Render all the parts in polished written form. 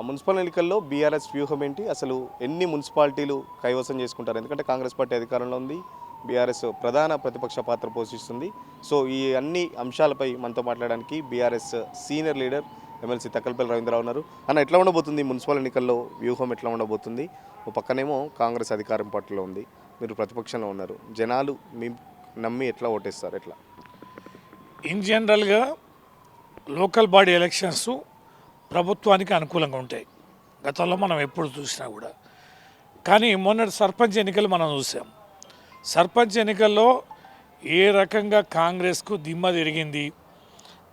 Municipal ఎన్నికల్లో BRS వ్యూహం ఏంటి? అసలు ఎన్ని మున్సిపాలిటీలు కైవసం చేసుకుంటారు? ఎందుకంటే కాంగ్రెస్ పార్టీ అధికారంలో ఉంది. బీఆర్ఎస్ ప్రధాన ప్రతిపక్ష పాత్ర పోషిస్తుంది. సో ఈ అన్ని అంశాలపై మనతో మాట్లాడడానికి BRS senior leader MLC Takkalapalli Ravindra Rao ఉన్నారు. అన్న, ఎట్లా ఉండబోతుంది మున్సిపల్ ఎన్నికల్లో వ్యూహం ఎట్లా ఉండబోతుంది? ఓ పక్కనేమో కాంగ్రెస్ అధికారం పట్టులో ఉంది, మీరు ప్రతిపక్షంలో ఉన్నారు. జనాలు మీ నమ్మి ఎట్లా ఓటేస్తారు? ఎట్లా? ఇన్ జనరల్గా లోకల్ బాడీ ఎలక్షన్స్ ప్రభుత్వానికి అనుకూలంగా ఉంటాయి. గతంలో మనం ఎప్పుడు చూసినా కూడా. కానీ మొన్నటి సర్పంచ్ ఎన్నికలు మనం చూసాం. సర్పంచ్ ఎన్నికల్లో ఏ రకంగా కాంగ్రెస్కు దిమ్మ తిరిగింది.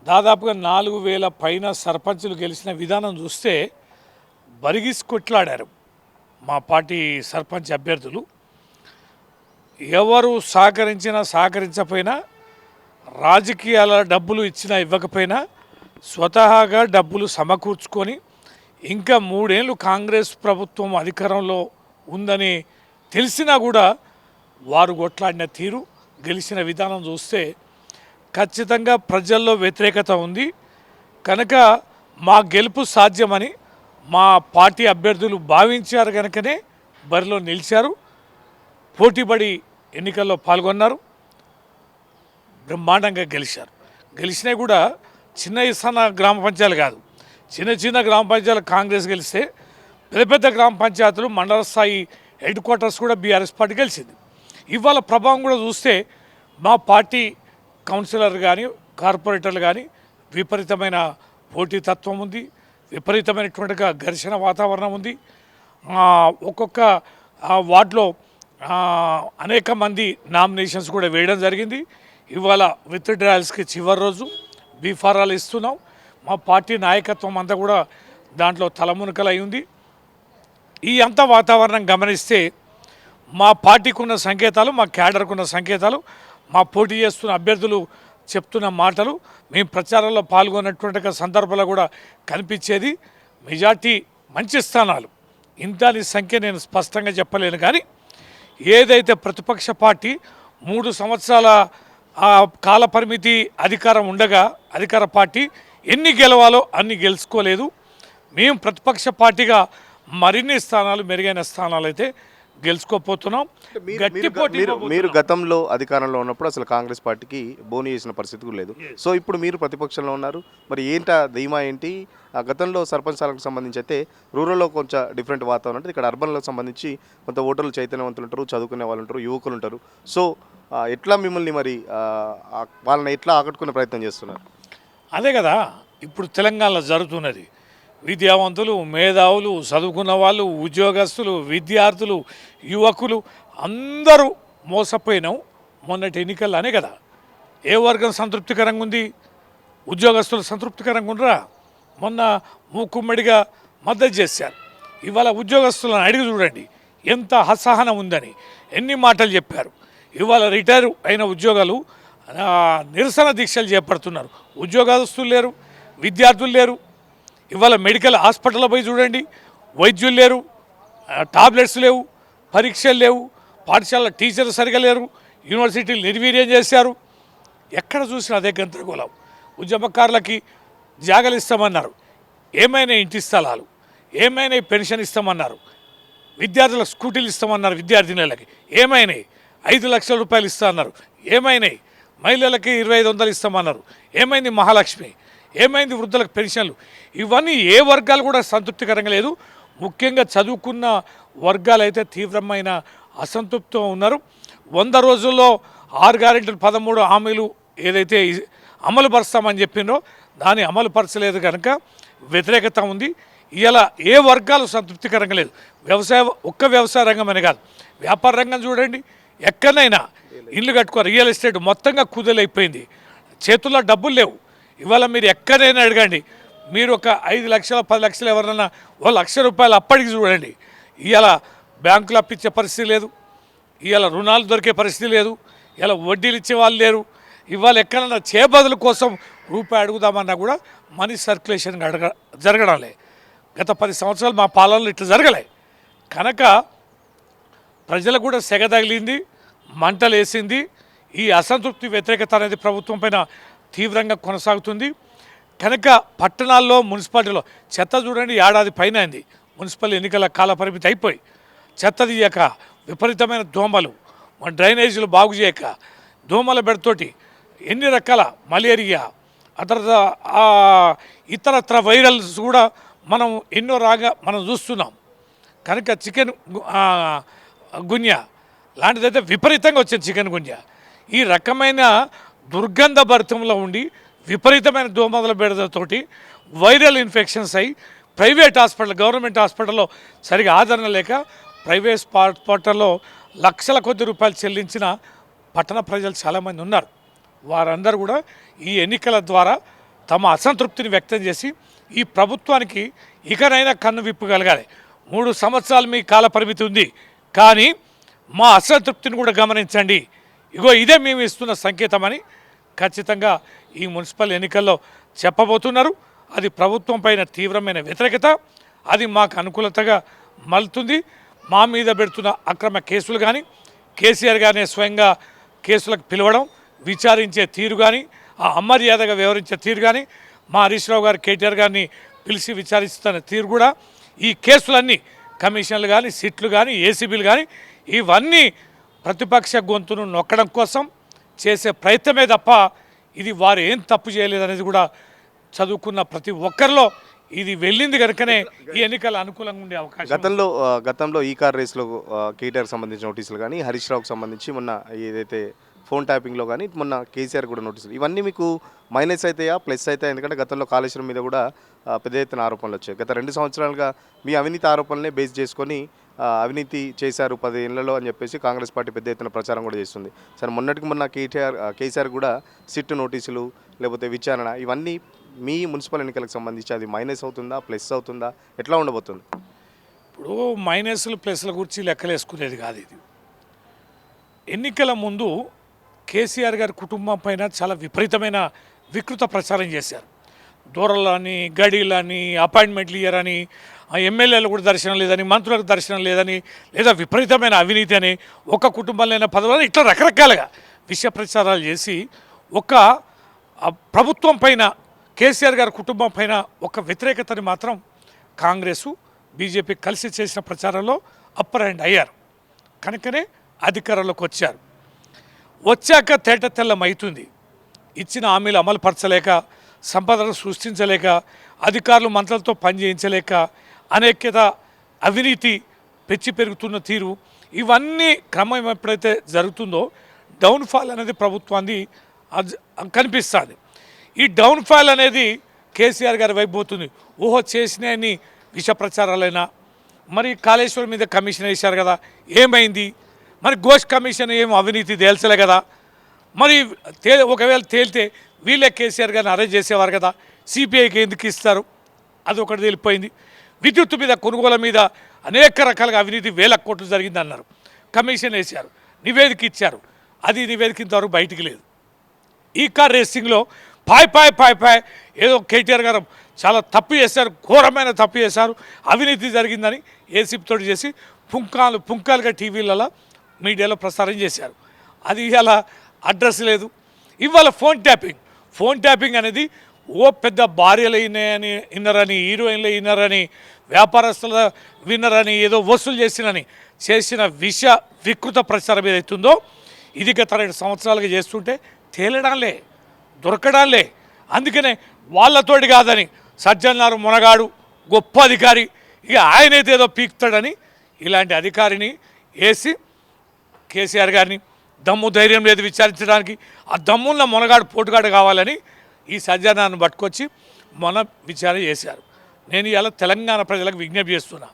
దాదాపుగా 4,000 పైన సర్పంచులు గెలిచిన విధానం చూస్తే బరిగిసి కొట్లాడారు మా పార్టీ సర్పంచ్ అభ్యర్థులు. ఎవరు సహకరించినా సహకరించకపోయినా, రాజకీయాల డబ్బులు ఇచ్చినా ఇవ్వకపోయినా స్వతహాగా డబ్బులు సమకూర్చుకొని ఇంకా 3 ఏళ్ళు కాంగ్రెస్ ప్రభుత్వం అధికారంలో ఉందని తెలిసినా కూడా వారు కొట్లాడిన తీరు, గెలిచిన విధానం చూస్తే ఖచ్చితంగా ప్రజల్లో వ్యతిరేకత ఉంది. కనుక మా గెలుపు సాధ్యమని మా పార్టీ అభ్యర్థులు భావించారు. కనుకనే బరిలో నిలిచారు, పోటీపడి ఎన్నికల్లో పాల్గొన్నారు, బ్రహ్మాండంగా గెలిచారు. గెలిచినవి కూడా చిన్న ఇస్తాన గ్రామ పంచాయతీలు కాదు, చిన్న చిన్న గ్రామ పంచాయతీలు కాంగ్రెస్ గెలిస్తే పెద్ద పెద్ద గ్రామ పంచాయతీలు మండల స్థాయి హెడ్ క్వార్టర్స్ కూడా బీఆర్ఎస్ పార్టీ గెలిచింది. ఇవాళ ప్రభావం కూడా చూస్తే మా పార్టీ కౌన్సిలర్ కానీ కార్పొరేటర్లు కానీ విపరీతమైన పోటీతత్వం ఉంది, విపరీతమైనటువంటిగా ఘర్షణ వాతావరణం ఉంది. ఒక్కొక్క వార్డులో అనేక మంది నామినేషన్స్ కూడా వేయడం జరిగింది. ఇవాళ విత్ డ్రాయల్స్కి చివరి రోజు బీఫారాలు ఇస్తున్నాం. మా పార్టీ నాయకత్వం అంతా కూడా దాంట్లో తలమునకలై ఉంది. ఈ అంత వాతావరణం గమనిస్తే మా పార్టీకి ఉన్న సంకేతాలు, మా క్యాడర్కు ఉన్న సంకేతాలు, మా పోటీ చేస్తున్న అభ్యర్థులు చెప్తున్న మాటలు, మేము ప్రచారంలో పాల్గొన్నటువంటి సందర్భాల్లో కూడా కనిపించేది మెజార్టీ మంచి స్థానాలు. ఇంత సంఖ్య నేను స్పష్టంగా చెప్పలేను. కానీ ఏదైతే ప్రతిపక్ష పార్టీ 3 సంవత్సరాల కాల పరిమితి అధికారం ఉండగా అధికార పార్టీ ఎన్ని గెలవాలో అన్ని గెలుచుకోలేదు. మేము ప్రతిపక్ష పార్టీగా మరిన్ని స్థానాలు, మెరుగైన స్థానాలు అయితే గెలుచుకోపోతున్నాం. గట్టి పోటీ. మీరు గతంలో అధికారంలో ఉన్నప్పుడు అసలు కాంగ్రెస్ పార్టీకి బోని చేసిన పరిస్థితి కూడా లేదు. సో ఇప్పుడు మీరు ప్రతిపక్షంలో ఉన్నారు, మరి ఏంటా ధీమా ఏంటి? గతంలో సర్పంచ్ స్థానాలకు సంబంధించి అయితే రూరల్లో కొంచెం డిఫరెంట్ వాతావరణం ఉంటుంది. ఇక్కడ అర్బన్లకు సంబంధించి కొంత ఓటర్లు చైతన్యవంతులు ఉంటారు, చదువుకునే వాళ్ళు ఉంటారు, యువకులు ఉంటారు. సో ఎట్లా మిమ్మల్ని మరి వాళ్ళని ఎట్లా ఆకట్టుకునే ప్రయత్నం చేస్తున్నారు? అదే కదా ఇప్పుడు తెలంగాణలో జరుగుతున్నది. విద్యావంతులు, మేధావులు, చదువుకున్న వాళ్ళు, ఉద్యోగస్తులు, విద్యార్థులు, యువకులు అందరూ మోసపోయినాం మొన్నటి ఎన్నికల్లోనే కదా. ఏ వర్గం సంతృప్తికరంగా ఉంది? ఉద్యోగస్తులు సంతృప్తికరంగా ఉండరా? మొన్న మూకుమ్మడిగా మద్దతు చేశారు. ఇవాళ ఉద్యోగస్తులను అడిగి చూడండి ఎంత అసహనం ఉందని, ఎన్ని మాటలు చెప్పారు. ఇవాళ రిటైర్ అయిన ఉద్యోగాలు నిరసన దీక్షలు చేపడుతున్నారు. ఉద్యోగస్తులు లేరు, విద్యార్థులు లేరు. ఇవాళ మెడికల్ హాస్పిటల్ పోయి చూడండి, వైద్యులు లేరు, టాబ్లెట్స్ లేవు, పరీక్షలు లేవు, పాఠశాల టీచర్లు సరిగా లేరు, యూనివర్సిటీలు నిర్వీర్యం చేశారు. ఎక్కడ చూసినా అదే గందరగోళం. ఉద్యమకారులకి జాగలు ఇస్తామన్నారు, ఏమైనా ఇంటి స్థలాలు, ఏమైనా పెన్షన్ ఇస్తామన్నారు. విద్యార్థులకు స్కూటీలు ఇస్తామన్నారు, విద్యార్థినులకి ఏమైనాయి? 5 లక్షల రూపాయలు ఇస్తా అన్నారు, ఏమైనాయి? మహిళలకి 2,500 ఇస్తామన్నారు, ఏమైంది? మహాలక్ష్మి ఏమైంది? వృద్ధులకు పెన్షన్లు, ఇవన్నీ ఏ వర్గాలు కూడా సంతృప్తికరంగా లేదు. ముఖ్యంగా చదువుకున్న వర్గాలు అయితే తీవ్రమైన అసంతృప్తితో ఉన్నారు. 100 రోజుల్లో 6 గ్యారెంటీలు 13 హామీలు ఏదైతే అమలు పరుస్తామని చెప్పిండ్రో దాన్ని అమలు పరచలేదు కనుక వ్యతిరేకత ఉంది. ఇలా ఏ వర్గాలు సంతృప్తికరంగా లేదు. ఒక్క వ్యవసాయ రంగం అని కాదు, వ్యాపార రంగం చూడండి, ఎక్కడైనా ఇల్లు కట్టుకో, రియల్ ఎస్టేట్ మొత్తంగా కుదేలైపోయింది, చేతుల్లో డబ్బులు లేవు. ఇవాళ మీరు ఎక్కడైనా అడగండి, మీరు ఒక 5 లక్షలు 10 లక్షలు ఎవరన్నా ₹1,00,000 అప్పటికి చూడండి. ఇవాళ బ్యాంకులు అప్పించే పరిస్థితి లేదు, ఇవాళ రుణాలు దొరికే పరిస్థితి లేదు, ఇలా వడ్డీలు ఇచ్చే వాళ్ళు లేరు. ఇవాళ ఎక్కడన్నా చేబదుల కోసం రూపాయి అడుగుదామన్నా కూడా మనీ సర్క్యులేషన్ జరగడం లే. గత 10 సంవత్సరాలు మా పాలనలో ఇట్లా జరగలే. కనుక ప్రజలకు కూడా సెగ తగిలింది, మంటలేసింది. ఈ అసంతృప్తి, వ్యతిరేకత అనేది ప్రభుత్వం పైన తీవ్రంగా కొనసాగుతుంది. కనుక పట్టణాల్లో మున్సిపాలిటీలో చెత్త చూడండి ఏడాది పైన అయింది మున్సిపల్ ఎన్నికల కాల పరిమితి అయిపోయి చెత్త తీయక విపరీతమైన దోమలు మన డ్రైనేజీలు బాగు చేయక దోమల బెడతోటి ఎన్ని రకాల మలేరియా అతర ఇతరత్ర వైరల్స్ కూడా మనం ఎన్నో మనం చూస్తున్నాం. కనుక చికెన్ గున్యా లాంటిదైతే విపరీతంగా వచ్చింది చికెన్ గున్యా. ఈ రకమైన దుర్గంధ భరితంలో ఉండి విపరీతమైన దోమల బెడతతోటి వైరల్ ఇన్ఫెక్షన్స్ అయ్యి ప్రైవేట్ హాస్పిటల్ గవర్నమెంట్ హాస్పిటల్లో సరిగా ఆదరణ లేక ప్రైవేట్ హాస్పిటల్లో లక్షల కొద్ది రూపాయలు చెల్లించిన పట్టణ ప్రజలు చాలామంది ఉన్నారు. వారందరూ కూడా ఈ ఎన్నికల ద్వారా తమ అసంతృప్తిని వ్యక్తం చేసి ఈ ప్రభుత్వానికి ఇకనైనా కన్ను విప్పగలగాలి. 3 సంవత్సరాలు మీ కాల పరిమితి ఉంది, కానీ మా అసంతృప్తిని కూడా గమనించండి, ఇగో ఇదే మేము ఇస్తున్న సంకేతమని ఖచ్చితంగా ఈ మున్సిపల్ ఎన్నికల్లో చెప్పబోతున్నారు. అది ప్రభుత్వం పైన తీవ్రమైన వ్యతిరేకత, అది మాకు అనుకూలతగా మలుతుంది. మా మీద పెడుతున్న అక్రమ కేసులు కానీ కేసీఆర్ గారిని స్వయంగా కేసులకు పిలవడం, విచారించే తీరు కానీ, ఆ అమర్యాదగా వ్యవహరించే తీరు కానీ, మా హరీష్ రావు గారు కేటీఆర్ గారిని పిలిచి విచారిస్తున్న తీరు కూడా, ఈ కేసులన్నీ కమిషన్లు కానీ సిట్లు కానీ ఏసీబీలు కానీ ఇవన్నీ ప్రతిపక్ష గొంతును నొక్కడం కోసం చేసే ప్రయత్నమే తప్ప ఇది వారు ఏం తప్పు చేయలేదనేది కూడా చదువుకున్న ప్రతి ఒక్కరిలో ఇది వెళ్ళింది కనుకనే ఈ ఎన్నికల అనుకూలంగా ఉండే అవకాశం. గతంలో ఈ కార్ రేస్లో కేటీఆర్ సంబంధించిన నోటీసులు కానీ హరీష్ రావుకి సంబంధించి మొన్న ఏదైతే ఫోన్ ట్యాపింగ్లో కానీ మొన్న కేసీఆర్ కూడా నోటీసులు, ఇవన్నీ మీకు మైనస్ అవుతాయా ప్లస్ అవుతాయా? ఎందుకంటే గతంలో కాళేశ్వరం మీద కూడా పెద్ద ఎత్తున ఆరోపణలు వచ్చాయి. గత 2 సంవత్సరాలుగా మీ అవినీతి ఆరోపణలనే బేస్ చేసుకొని అవినీతి చేశారు 10 ఏళ్లలో అని చెప్పేసి కాంగ్రెస్ పార్టీ పెద్ద ఎత్తున ప్రచారం కూడా చేస్తుంది. సరే, మొన్నటికి మొన్న కేసీఆర్ కూడా సిట్ నోటీసులు లేకపోతే విచారణ ఇవన్నీ మీ మున్సిపల్ ఎన్నికలకు సంబంధించి అది మైనస్ అవుతుందా ప్లస్ అవుతుందా, ఎట్లా ఉండబోతుంది? ఇప్పుడు మైనస్లు ప్లస్ల గురించి లెక్కలేసుకునేది కాదు ఇది. ఎన్నికల ముందు కేసీఆర్ గారి కుటుంబం పైన చాలా విపరీతమైన వికృత ప్రచారం చేశారు. దూరలని గడీలని అపాయింట్మెంట్లు ఇయ్యరని, ఎమ్మెల్యేలు కూడా దర్శనం లేదని, మంత్రులకు దర్శనం లేదని, లేదా విపరీతమైన అవినీతి అని, ఒక కుటుంబంలో పదవులని ఇట్లా రకరకాలుగా విషయ ప్రచారాలు చేసి ఒక ప్రభుత్వం పైన కేసీఆర్ గారి కుటుంబం పైన ఒక వ్యతిరేకతని మాత్రం కాంగ్రెసు బీజేపీ కలిసి చేసిన ప్రచారంలో అప్పర్ హ్యాండ్ అయ్యారు. కనుకనే అధికారంలోకి వచ్చాక తేట తెల్లమవుతుంది. ఇచ్చిన హామీలు అమలు పరచలేక, సంపదను సృష్టించలేక, అధికారులు మంత్రులతో పనిచేయించలేక, అనేకత అవినీతి పెంచి పెరుగుతున్న తీరు, ఇవన్నీ క్రమం ఎప్పుడైతే జరుగుతుందో డౌన్ఫాల్ అనేది ప్రభుత్వాన్ని కనిపిస్తుంది. ఈ డౌన్ఫాల్ అనేది కేసీఆర్ గారి వైపు పోతుంది. ఊహో చేసినాయని విష ప్రచారాలైనా, మరి కాళేశ్వరం మీద కమిషన్ వేశారు కదా, ఏమైంది? మరి ఘోష్ కమిషన్ ఏం అవినీతి తేల్చలే కదా, మరి ఒకవేళ తేలితే వీళ్ళే కేసీఆర్ గారిని అరెస్ట్ చేసేవారు కదా, సిపిఐకి ఎందుకు ఇస్తారు? అది ఒకటి తేలిపోయింది. విద్యుత్ మీద కొనుగోలు మీద అనేక రకాలుగా అవినీతి 1000 కోట్లు జరిగింది అన్నారు, కమిషన్ వేశారు, నివేదిక ఇచ్చారు, అది నివేదిక ఇంతవరకు బయటికి లేదు. ఈ కార్ రేసింగ్లో పాయ్ ఏదో కేటీఆర్ గారు చాలా తప్పు చేశారు, ఘోరమైన తప్పు చేశారు, అవినీతి జరిగిందని ఏసీపీతో చేసి పుంకాలుగా టీవీలలో మీడియాలో ప్రసారం చేశారు. అది ఇవాళ అడ్రస్ లేదు. ఇవాళ ఫోన్ ట్యాపింగ్ అనేది ఓ పెద్ద భార్యలు అయినాయని విన్నరని, హీరోయిన్లు విన్నరని, వ్యాపారస్తుల విన్నరని, ఏదో వసూలు చేసిన వికృత ప్రచారం ఏదైతుందో ఇది గత 2 సంవత్సరాలుగా చేస్తుంటే తేలడాలే దొరకడాలే. అందుకనే వాళ్ళతోటి కాదని సజ్జన్నారు మునగాడు గొప్ప అధికారి, ఇక ఆయనైతే ఏదో పీకుతాడని ఇలాంటి అధికారిని వేసి కేసీఆర్ గారిని దమ్ము ధైర్యం లేదు విచారించడానికి, ఆ దమ్మున్న మునగాడు పోటుగాడు కావాలని ఈ సజ్జనాన్ని పట్టుకొచ్చి విచారణ చేశారు. నేను ఇలా తెలంగాణ ప్రజలకు విజ్ఞప్తి చేస్తున్నా,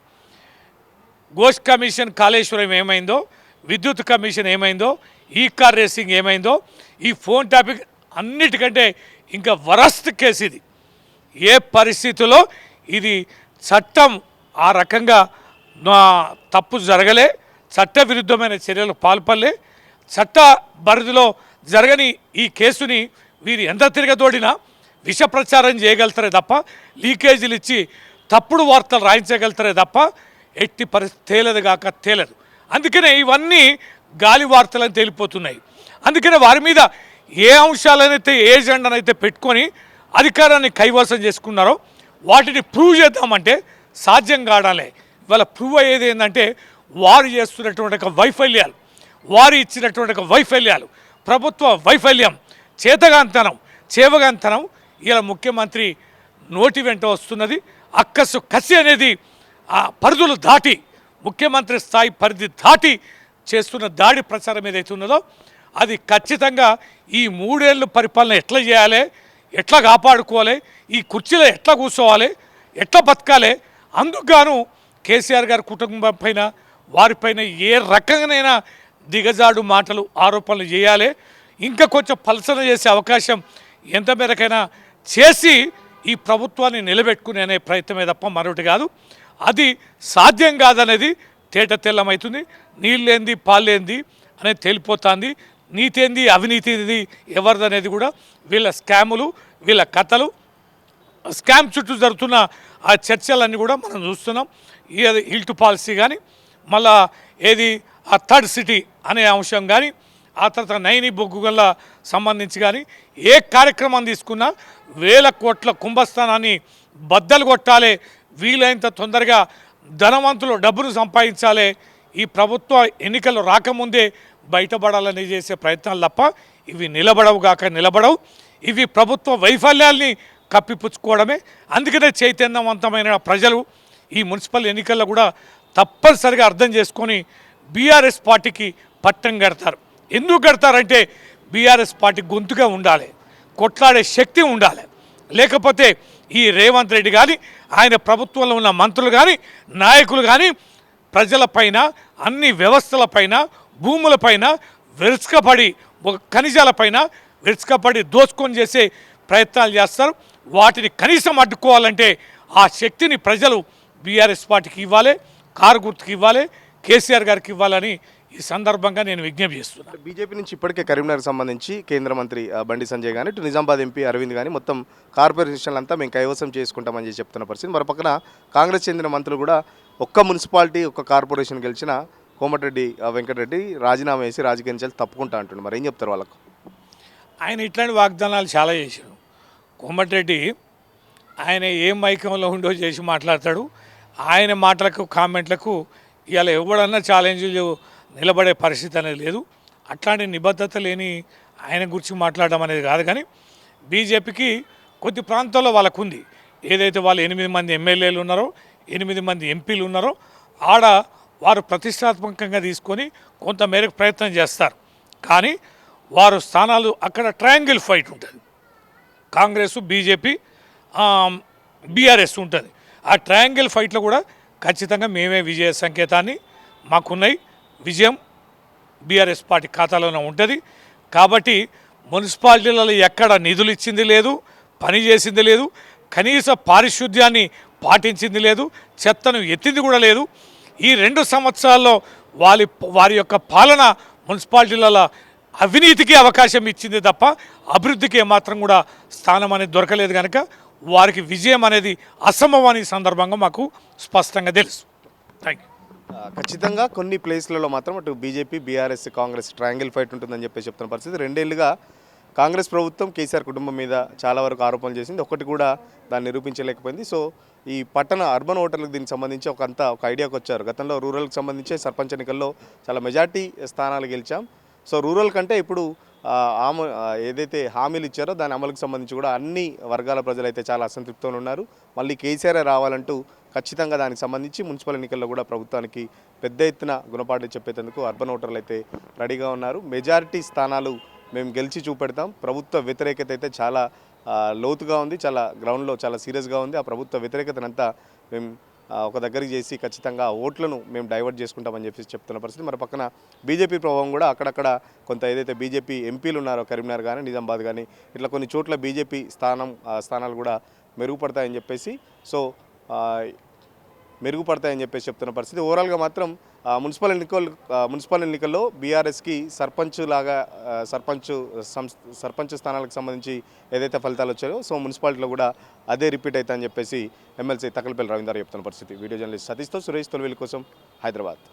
ఘోష్ కమిషన్ కాళేశ్వరం ఏమైందో, విద్యుత్ కమిషన్ ఏమైందో, ఈ కార్ రేసింగ్ ఏమైందో, ఈ ఫోన్ టాపిక్ అన్నిటికంటే ఇంకా వరస్ట్ కేసు ఇది. ఏ పరిస్థితుల్లో ఇది చట్టం ఆ రకంగా తప్పు జరగలే, చట్ట విరుద్ధమైన చర్యలు పాల్పడలే, చట్ట పరిధిలో జరగని ఈ కేసుని వీరు ఎంత తిరగదోడినా విష ప్రచారం చేయగలుగుతారే తప్ప, లీకేజీలు ఇచ్చి తప్పుడు వార్తలు రాయించగలుగుతారే తప్ప ఎట్టి పరిస్థితి తేలదు. అందుకనే ఇవన్నీ గాలి వార్తలని తేలిపోతున్నాయి. అందుకనే వారి మీద ఏ అంశాలనైతే ఏ ఎజెండానైతే పెట్టుకొని అధికారాన్ని కైవసం చేసుకున్నారో వాటిని ప్రూవ్ చేద్దామంటే సాధ్యం కాడాలి. ఇవాళ ప్రూవ్ అయ్యేది ఏంటంటే వారు చేస్తున్నటువంటి ఒక వైఫల్యాలు, వారు ఇచ్చినటువంటి ఒక వైఫల్యాలు, ప్రభుత్వ వైఫల్యం, చేతగాంతనం, చేవగాంతనం ఇలా ముఖ్యమంత్రి నోటి వెంట వస్తున్నది. అక్కసు కసి అనేది ఆ పరిధులు దాటి, ముఖ్యమంత్రి స్థాయి పరిధి దాటి చేస్తున్న దాడి ప్రచారం ఏదైతే ఉన్నదో అది ఖచ్చితంగా ఈ 3 ఏళ్ళు పరిపాలన ఎట్లా చేయాలి, ఎట్లా కాపాడుకోవాలి, ఈ కుర్చీలో ఎట్లా కూర్చోవాలి, ఎట్లా బతకాలి, అందుకుగాను కేసీఆర్ గారి కుటుంబం పైన వారిపైన ఏ రకంగానైనా దిగజాడు మాటలు ఆరోపణలు చేయాలి. ఇంకా కొంచెం పలసన చేసే అవకాశం ఎంత మేరకైనా చేసి ఈ ప్రభుత్వాన్ని నిలబెట్టుకునే ప్రయత్నమే తప్ప మరొకటి కాదు. అది సాధ్యం కాదనేది తేట తెల్లమవుతుంది. నీళ్ళేంది పాలేంది అనేది తేలిపోతుంది. నీతేంది అవినీతిది ఎవరిదనేది కూడా వీళ్ళ స్కాములు, వీళ్ళ కథలు, స్కామ్ చుట్టూ జరుగుతున్న ఆ చర్చలన్నీ కూడా మనం చూస్తున్నాం. ఇది హిల్ట్ పాలసీ కానీ, మళ్ళా ఏది ఆ థర్డ్ సిటీ అనే అంశం కానీ, ఆ తర్వాత నైని బొగ్గు గల్ల సంబంధించి కానీ ఏ కార్యక్రమం తీసుకున్నా 1000 కోట్ల కుంభస్థానాన్ని బద్దలు కొట్టాలి, వీలైనంత తొందరగా ధనవంతులు డబ్బును సంపాదించాలి, ఈ ప్రభుత్వ ఎన్నికలు రాకముందే బయటపడాలని చేసే ప్రయత్నాలు తప్ప ఇవి నిలబడవు. ఇవి ప్రభుత్వ వైఫల్యాల్ని కప్పిపుచ్చుకోవడమే. అందుకనే చైతన్యవంతమైన ప్రజలు ఈ మున్సిపల్ ఎన్నికల్లో కూడా తప్పనిసరిగా అర్థం చేసుకొని బీఆర్ఎస్ పార్టీకి పట్టం కడతారు. ఎందుకు కడతారంటే బీఆర్ఎస్ పార్టీ గొంతుగా ఉండాలి, కొట్లాడే శక్తి ఉండాలి. లేకపోతే ఈ రేవంత్ రెడ్డి కానీ, ఆయన ప్రభుత్వంలో ఉన్న మంత్రులు కానీ, నాయకులు కానీ ప్రజలపైన, అన్ని వ్యవస్థలపైన, భూములపైన విరుచుకపడి, ఖనిజాలపైన విరుచుకపడి దోచుకొని చేసే ప్రయత్నాలు చేస్తారు. వాటిని కనీసం అడ్డుకోవాలంటే ఆ శక్తిని ప్రజలు బీఆర్ఎస్ పార్టీకి ఇవ్వాలి, కారు గుర్తుకి ఇవ్వాలి, కేసీఆర్ గారికి ఇవ్వాలని ఈ సందర్భంగా నేను విజ్ఞప్తి చేస్తున్నాను. బీజేపీ నుంచి ఇప్పటికే కరీంనగర్ సంబంధించి కేంద్ర మంత్రి బండి సంజయ్ కానీ, ఇటు నిజామాబాద్ ఎంపీ అరవింద్ కానీ మొత్తం కార్పొరేషన్లంతా మేము కైవసం చేసుకుంటామని చెప్పి చెప్తున్న పరిస్థితి. మరో పక్కన కాంగ్రెస్ చెందిన మంత్రులు కూడా ఒక్క మున్సిపాలిటీ, ఒక్క కార్పొరేషన్ గెలిచిన కోమటిరెడ్డి వెంకటరెడ్డి రాజీనామా వేసి రాజకీయ నుంచి తప్పుకుంటా అంటుండు. మరి ఏం చెప్తారు వాళ్ళకు? ఆయన ఇట్లాంటి వాగ్దానాలు చాలా చేశాడు. కోమటిరెడ్డి ఆయన ఏ మైకంలో ఉండో చేసి మాట్లాడతాడు. ఆయన మాటలకు, కామెంట్లకు ఇవాళ ఎవడన్నా ఛాలెంజ్లు నిలబడే పరిస్థితి అనేది లేదు. అట్లాంటి నిబద్ధత లేని ఆయన గురించి మాట్లాడడం అనేది కాదు. కానీ బీజేపీకి కొద్ది ప్రాంతాల్లో వాళ్ళకు ఉంది. ఏదైతే వాళ్ళు 8 మంది ఎమ్మెల్యేలు ఉన్నారో, 8 మంది ఎంపీలు ఉన్నారో, ఆడ వారు ప్రతిష్టాత్మకంగా తీసుకొని కొంత మేరకు ప్రయత్నం చేస్తారు. కానీ వారు స్థానాలు అక్కడ ట్రయాంగిల్ ఫైట్ ఉంటుంది. కాంగ్రెస్, బీజేపీ, బీఆర్ఎస్ ఉంటుంది. ఆ ట్రయాంగిల్ ఫైట్లో కూడా ఖచ్చితంగా మేమే విజయ సంకేతాన్ని మాకున్నాయి. విజయం బీఆర్ఎస్ పార్టీ ఖాతాలోనే ఉంటుంది. కాబట్టి మున్సిపాలిటీలలో ఎక్కడ నిధులు ఇచ్చింది లేదు, పని చేసింది లేదు, కనీస పారిశుద్ధ్యాన్ని పాటించింది లేదు, చెత్తను ఎత్తింది కూడా లేదు. ఈ 2 సంవత్సరాల్లో వారి యొక్క పాలన మున్సిపాలిటీలలో అవినీతికి అవకాశం ఇచ్చింది తప్ప అభివృద్ధికి ఏమాత్రం కూడా స్థానం అనేది దొరకలేదు. కనుక వారికి విజయం అనేది అసంభవం అనే సందర్భంగా మాకు స్పష్టంగా తెలుసు. Thank you. ఖచ్చితంగా కొన్ని ప్లేస్లలో మాత్రం అటు BJP, BRS, Congress triangle fight ఉంటుందని చెప్పి చెప్తున్న పరిస్థితి. 2 ఏళ్ళుగా కాంగ్రెస్ ప్రభుత్వం కేసీఆర్ కుటుంబం మీద చాలా వరకు ఆరోపణలు చేసింది. ఒకటి కూడా దాన్ని నిరూపించలేకపోయింది. సో ఈ పట్టణ అర్బన్ ఓటర్లకు దీనికి సంబంధించి ఒక ఐడియాకి వచ్చారు. గతంలో రూరల్కి సంబంధించి సర్పంచ్ ఎన్నికల్లో చాలా మెజార్టీ స్థానాలు గెలిచాం. సో రూరల్ కంటే ఇప్పుడు ఏదైతే హామీలు ఇచ్చారో దాని అమలుకు సంబంధించి కూడా అన్ని వర్గాల ప్రజలు అయితే చాలా అసంతృప్తితో ఉన్నారు. మళ్ళీ కేసీఆర్ రావాలంటూ ఖచ్చితంగా దానికి సంబంధించి మున్సిపల్ ఎన్నికల్లో కూడా ప్రభుత్వానికి పెద్ద ఎత్తున గుణపాఠం చెప్పేందుకు అర్బన్ ఓటర్లు అయితే రెడీగా ఉన్నారు. మెజారిటీ స్థానాలు మేము గెలిచి చూపెడతాం. ప్రభుత్వ వ్యతిరేకత అయితే చాలా లోతుగా ఉంది, చాలా గ్రౌండ్లో చాలా సీరియస్గా ఉంది. ఆ ప్రభుత్వ వ్యతిరేకతనంతా మేము ఒక దగ్గరికి చేసి ఖచ్చితంగా ఓట్లను మేము డైవర్ట్ చేసుకుంటామని చెప్పి చెప్తున్న పరిస్థితి. మరి పక్కన బీజేపీ ప్రభావం కూడా అక్కడక్కడ కొంత ఏదైతే బీజేపీ ఎంపీలు ఉన్నారో కరీంనగర్ కానీ, నిజామాబాద్ కానీ ఇట్లా కొన్ని చోట్ల బీజేపీ స్థానాలు కూడా మెరుగుపడతాయని చెప్పేసి మెరుగుపడతాయని చెప్పేసి చెప్తున్న పరిస్థితి. ఓవరాల్గా మాత్రం మున్సిపల్ ఎన్నికల్లో బీఆర్ఎస్కి సర్పంచ్ స్థానాలకు సంబంధించి ఏదైతే ఫలితాలు వచ్చాయో సో మున్సిపాలిటీలో కూడా అదే రిపీట్ అవుతాయని చెప్పేసి ఎమ్మెల్సీ తకలపల్లి రవీందర్ చెప్తున్న పరిస్థితి. వీడియో జర్నలిస్ట్ సతీష్తో సురేష్ తొలివేలు కోసం హైదరాబాద్.